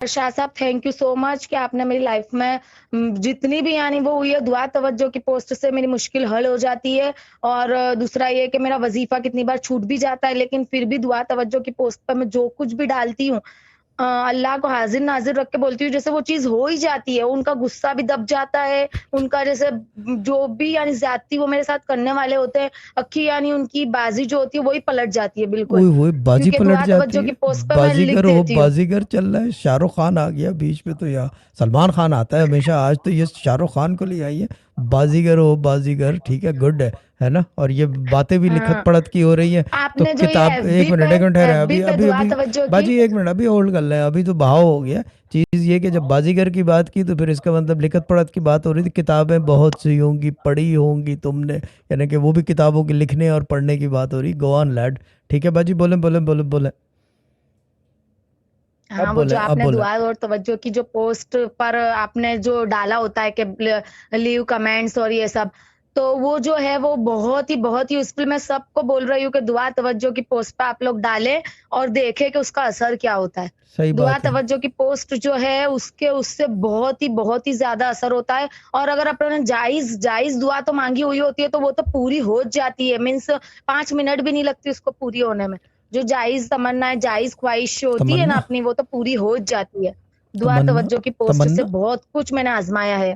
शाह साहब, thank you so much कि आपने मेरी लाइफ में जितनी भी यानी वो हुई है दुआ तवज्जो की पोस्ट से मेरी मुश्किल हल हो जाती है। और दूसरा ये कि मेरा वजीफा कितनी बार छूट भी जाता है, लेकिन फिर भी दुआ तवज्जो की पोस्ट पर मैं जो कुछ भी डालती हूँ अल्लाह को हाजिर नाजिर रख के बोलती हूँ, जैसे वो चीज हो ही जाती है। उनका गुस्सा भी दब जाता है, उनका जैसे जो भी यानी ज्यादती वो मेरे साथ करने वाले होते हैं, अक्खी यानी उनकी बाजी जो होती है वही पलट जाती है बिल्कुल, ओए होए, बाजी क्योंकि पलट दुआ जाती तवज्जो है। की पोस्ट पे मैं लिख बाजीगर हो, देती हूँ। बाजीगर चल रहा है, शाहरुख खान आ गया बीच में तो, या सलमान खान आता है हमेशा, आज तो ये शाहरुख खान को ले आई है। बाजीगर हो बाजीगर, ठीक है, गुड है ना। और ये बातें भी लिखत हाँ, पढ़त की हो रही है। तो आपने जो ये किताब, एक मिनट एक मिनट ठहरा, एफबी अभी पे अभी दुआ अभी तवज्जो की। बाजी एक मिनट, अभी होल्ड कर ले, अभी तो भाव हो गया। चीज़ ये कि जब बाजीगर की बात की तो फिर इसका मतलब लिखत पढ़त की बात हो रही थी। किताबें बहुत सी होंगी, पढ़ी होंगी तुमने, यानी कि वो भी किताबों के लिखने और पढ़ने की बात हो रही। Go on lad. ठीक है बाजी, बोले बोले बोले बोले, अब हाँ, वो बोले जो अब आपने बोले। दुआ और तवज्जो की जो पोस्ट पर आपने जो डाला होता है कि लीव कमेंट्स और ये सब, तो वो जो है वो बहुत ही यूज़फुल। मैं सबको बोल रही हूँ कि दुआ तवज्जो की पोस्ट पे आप लोग डालें और देखें कि उसका असर क्या होता है। सही दुआ बात है। तवज्जो की पोस्ट जो है उसके उससे बहुत ही ज़्यादा असर होता है। और अगर अपने जायज़ जायज़ दुआ तो माँगी हुई होती है तो वो तो पूरी हो जाती है, मीन्स 5 मिनट भी नहीं लगती उसको पूरी होने में। जो जायज़ तमन्नाएँ, जायज़ ख़्वाहिश होती है ना तमन्ना, अपनी, वो तो पूरी हो जाती है। दुआ तमन्ना, तवज्जो की पोस्ट से तमन्ना, बहुत कुछ मैंने आज़माया है।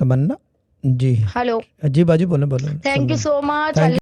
तमन्ना। जी। हेलो, जी बाजी, बोले बोले, सुन थैंक यू रहा हूँ। So much. थैंक